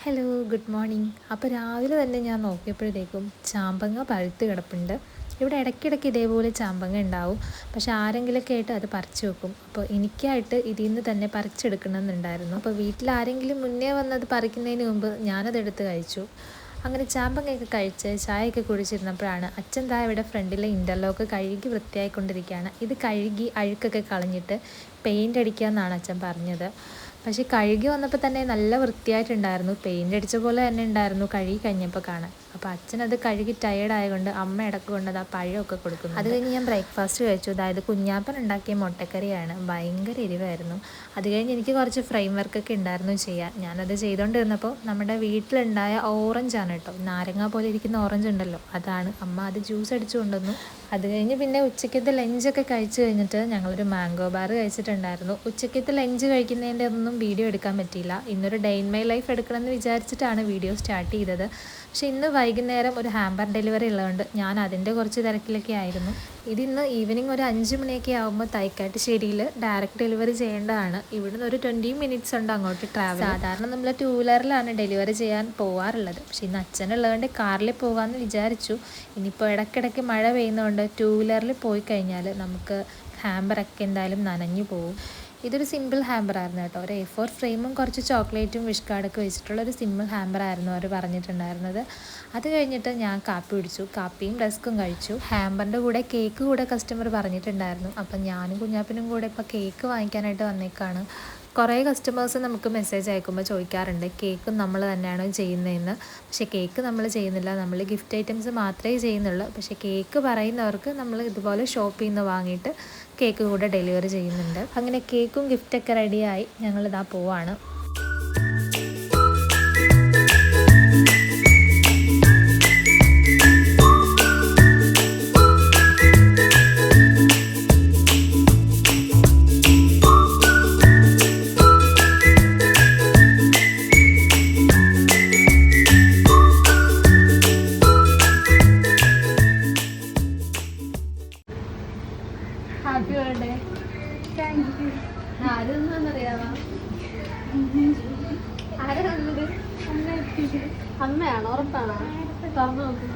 Hello, good morning. അപ്പോൾ രാവിലെ തന്നെ ഞാൻ നോക്കിയപ്പോഴത്തേക്കും ചാമ്പങ്ങ പഴുത്ത് കിടപ്പുണ്ട്. ഇവിടെ ഇടയ്ക്കിടയ്ക്ക് ഇതേപോലെ ചാമ്പങ്ങ ഉണ്ടാവും. പക്ഷെ ആരെങ്കിലുമൊക്കെ ആയിട്ട് അത് പറിച്ചു വെക്കും. അപ്പോൾ എനിക്കായിട്ട് ഇതിൽ നിന്ന് തന്നെ പറിച്ചെടുക്കണമെന്നുണ്ടായിരുന്നു. അപ്പോൾ വീട്ടിൽ ആരെങ്കിലും മുന്നേ വന്നത് പറിക്കുന്നതിന് മുമ്പ് ഞാനതെടുത്ത് കഴിച്ചു. അങ്ങനെ ചാമ്പങ്ങയൊക്കെ കഴിച്ച് ചായയൊക്കെ കുടിച്ചിരുന്നപ്പോഴാണ് അച്ഛൻ ദാ ഇവിടെ ഫ്രണ്ടിലെ ഇൻ്റർലോക്ക് കഴുകി വൃത്തിയായിക്കൊണ്ടിരിക്കുകയാണ്. ഇത് കഴുകി അഴുക്കൊക്കെ കളഞ്ഞിട്ട് പെയിൻ്റ് അടിക്കാമെന്നാണ് അച്ഛൻ പറഞ്ഞത്. പക്ഷേ കഴുകി വന്നപ്പോൾ തന്നെ നല്ല വൃത്തിയായിട്ടുണ്ടായിരുന്നു. പെയിൻ്റ് അടിച്ച പോലെ തന്നെ ഉണ്ടായിരുന്നു കഴുകി കഴിഞ്ഞപ്പോൾ കാണാൻ. അപ്പോൾ അച്ഛനത് കഴുകി ടയേർഡായതുകൊണ്ട് അമ്മ ഇടക്ക് കൊണ്ട് ആ പഴമൊക്കെ കൊടുക്കുന്നു. അത് കഴിഞ്ഞ് ഞാൻ ബ്രേക്ക്ഫാസ്റ്റ് കഴിച്ചു. അതായത് കുഞ്ഞാപ്പൻ ഉണ്ടാക്കിയ മുട്ടക്കറിയാണ്. ഭയങ്കര എരിവായിരുന്നു. അത് കഴിഞ്ഞ് എനിക്ക് കുറച്ച് ഫ്രെയിം വർക്കൊക്കെ ഉണ്ടായിരുന്നു ചെയ്യാൻ. ഞാനത് ചെയ്തുകൊണ്ടിരുന്നപ്പോൾ നമ്മുടെ വീട്ടിലുണ്ടായ ഓറഞ്ചാണ് കേട്ടോ, നാരങ്ങ പോലെ ഇരിക്കുന്ന ഓറഞ്ച് ഉണ്ടല്ലോ, അതാണ്. അമ്മ അത് ജ്യൂസ് അടിച്ചു കൊണ്ടുവന്നു. അത് കഴിഞ്ഞ് പിന്നെ ഉച്ചയ്ക്കത്തെ ലഞ്ചൊക്കെ കഴിച്ച് കഴിഞ്ഞിട്ട് ഞങ്ങളൊരു മാംഗോ ബാർ കഴിച്ചിട്ടുണ്ടായിരുന്നു. ഉച്ചയ്ക്കത്തെ ലഞ്ച് കഴിക്കുന്നതിൻ്റെ ഒന്നും വീഡിയോ എടുക്കാൻ പറ്റിയില്ല. ഇന്നൊരു ഡേ ഇൻ മൈ ലൈഫ് എടുക്കണമെന്ന് വിചാരിച്ചിട്ടാണ് വീഡിയോ സ്റ്റാർട്ട് ചെയ്തത്. പക്ഷേ ഇന്ന് വൈകുന്നേരം ഒരു ഹാമ്പർ ഡെലിവറി ഉള്ളതുകൊണ്ട് ഞാൻ അതിൻ്റെ കുറച്ച് തിരക്കിലൊക്കെ ആയിരുന്നു. ഇതിന്ന് ഈവനിങ് ഒരു 5 മണിയൊക്കെ ആകുമ്പോൾ തൈക്കാട്ടുശ്ശേരിയിൽ ഡയറക്റ്റ് ഡെലിവറി ചെയ്യേണ്ടതാണ്. ഇവിടുന്ന് ഒരു 20 മിനിറ്റ്സ് ഉണ്ട് അങ്ങോട്ട് ട്രാവൽ. സാധാരണ നമ്മൾ 2 വീലറിലാണ് ഡെലിവറി ചെയ്യാൻ പോവാറുള്ളത്. പക്ഷേ ഇന്ന് അച്ഛനുള്ളതുകൊണ്ട് കാറിൽ പോകാമെന്ന് വിചാരിച്ചു. ഇനിയിപ്പോൾ ഇടയ്ക്കിടയ്ക്ക് മഴ പെയ്യുന്നതുകൊണ്ട് 2 വീലറിൽ പോയി കഴിഞ്ഞാൽ നമുക്ക് ഹാമ്പറൊക്കെ എന്തായാലും നനഞ്ഞു പോകും. ഇതൊരു സിമ്പിൾ ഹാമ്പറായിരുന്നു കേട്ടോ. ഒരു A4 ഫ്രെയിമും കുറച്ച് ചോക്ലേറ്റും വിഷ് കാർഡൊക്കെ വെച്ചിട്ടുള്ള ഒരു സിമ്പിൾ ഹാമ്പറായിരുന്നു അവർ പറഞ്ഞിട്ടുണ്ടായിരുന്നത്. അത് കഴിഞ്ഞിട്ട് ഞാൻ കാപ്പി കുടിച്ചു. കാപ്പിയും റസ്ക്കും കഴിച്ചു. ഹാമ്പറിൻ്റെ കൂടെ കേക്ക് കൂടെ കസ്റ്റമർ പറഞ്ഞിട്ടുണ്ടായിരുന്നു. അപ്പം ഞാനും കുഞ്ഞാപ്പനും കൂടെ ഇപ്പോൾ കേക്ക് വാങ്ങിക്കാനായിട്ട് വന്നേക്കാണ്. കുറേ കസ്റ്റമേഴ്സ് നമുക്ക് മെസ്സേജ് അയക്കുമ്പോൾ ചോദിക്കാറുണ്ട് കേക്കും നമ്മൾ തന്നെയാണോ ചെയ്യുന്നതെന്ന്. പക്ഷേ കേക്ക് നമ്മൾ ചെയ്യുന്നില്ല, നമ്മൾ ഗിഫ്റ്റ് ഐറ്റംസ് മാത്രമേ ചെയ്യുന്നുള്ളൂ. പക്ഷേ കേക്ക് പറയുന്നവർക്ക് നമ്മൾ ഇതുപോലെ ഷോപ്പിൽ നിന്ന് വാങ്ങിയിട്ട് കേക്ക് കൂടെ ഡെലിവറി ചെയ്യുന്നുണ്ട്. അങ്ങനെ കേക്കും ഗിഫ്റ്റൊക്കെ റെഡിയായി ഞങ്ങളിതാ പോവാണ്. Happy birthday. Thank you. ആരെന്നറിയാമോ? ആരാ വന്നത്? അമ്മയാണോ? ഉറപ്പാണോ? തുറന്നു നോക്ക്.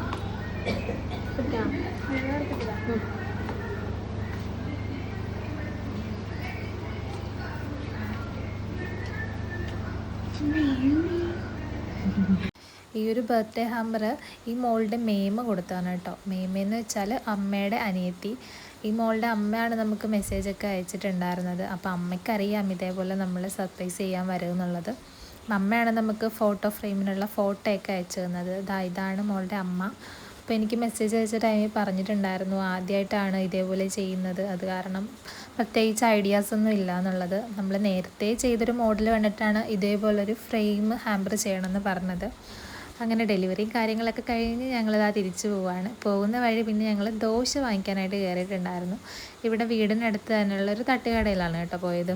ഈ ഒരു ബർത്ത്ഡേ ഹാമ്പർ ഈ മോളുടെ മേമ കൊടുത്താണ് കേട്ടോ. മേമയെന്ന് വെച്ചാൽ അമ്മയുടെ അനിയത്തി. ഈ മോളുടെ അമ്മയാണ് നമുക്ക് മെസ്സേജൊക്കെ അയച്ചിട്ടുണ്ടായിരുന്നത്. അപ്പോൾ അമ്മയ്ക്കറിയാം ഇതേപോലെ നമ്മൾ സർപ്രൈസ് ചെയ്യാൻ വരുമെന്നുള്ളത്. അമ്മയാണ് നമുക്ക് ഫോട്ടോ ഫ്രെയിമിനുള്ള ഫോട്ടോയൊക്കെ അയച്ചു തന്നത്. ഇതാണ് മോളുടെ അമ്മ. അപ്പോൾ എനിക്ക് മെസ്സേജ് അയച്ച ടൈമിൽ പറഞ്ഞിട്ടുണ്ടായിരുന്നു ആദ്യമായിട്ടാണ് ഇതേപോലെ ചെയ്യുന്നത്, അത് കാരണം പ്രത്യേകിച്ച് ഐഡിയാസൊന്നും ഇല്ല എന്നുള്ളത്. നമ്മൾ നേരത്തെ ചെയ്തൊരു മോഡൽ കണ്ടിട്ടാണ് ഇതേപോലൊരു ഫ്രെയിം ഹാമ്പർ ചെയ്യണമെന്ന് പറഞ്ഞത്. അങ്ങനെ ഡെലിവറിയും കാര്യങ്ങളൊക്കെ കഴിഞ്ഞ് ഞങ്ങളിതാ തിരിച്ചു പോവുകയാണ്. പോകുന്ന വഴി പിന്നെ ഞങ്ങൾ ദോശ വാങ്ങിക്കാനായിട്ട് കയറിയിട്ടുണ്ടായിരുന്നു. ഇവിടെ വീടിനടുത്ത് തന്നെയുള്ളൊരു തട്ടുകടയിലാണ് കേട്ടോ പോയത്.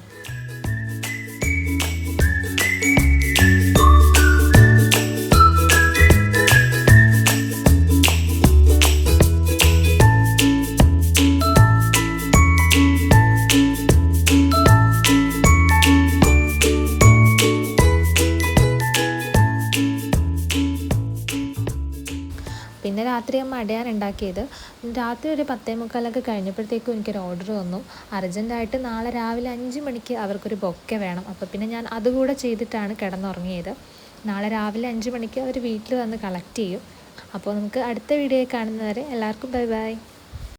പിന്നെ രാത്രി അമ്മ അടയാണ് ഉണ്ടാക്കിയത്. രാത്രി ഒരു 10:45 കഴിഞ്ഞപ്പോഴത്തേക്കും എനിക്കൊരു ഓർഡർ വന്നു. അർജൻറ്റായിട്ട് നാളെ രാവിലെ 5 മണിക്ക് അവർക്കൊരു ബൊക്കെ വേണം. അപ്പോൾ പിന്നെ ഞാൻ അതുകൂടെ ചെയ്തിട്ടാണ് കിടന്നുറങ്ങിയത്. നാളെ രാവിലെ 5 മണിക്ക് അവർ വീട്ടിൽ വന്ന് കളക്ട് ചെയ്യും. അപ്പോൾ നമുക്ക് അടുത്ത വീഡിയോ കാണുന്നവരെ എല്ലാവർക്കും ബൈ ബൈ.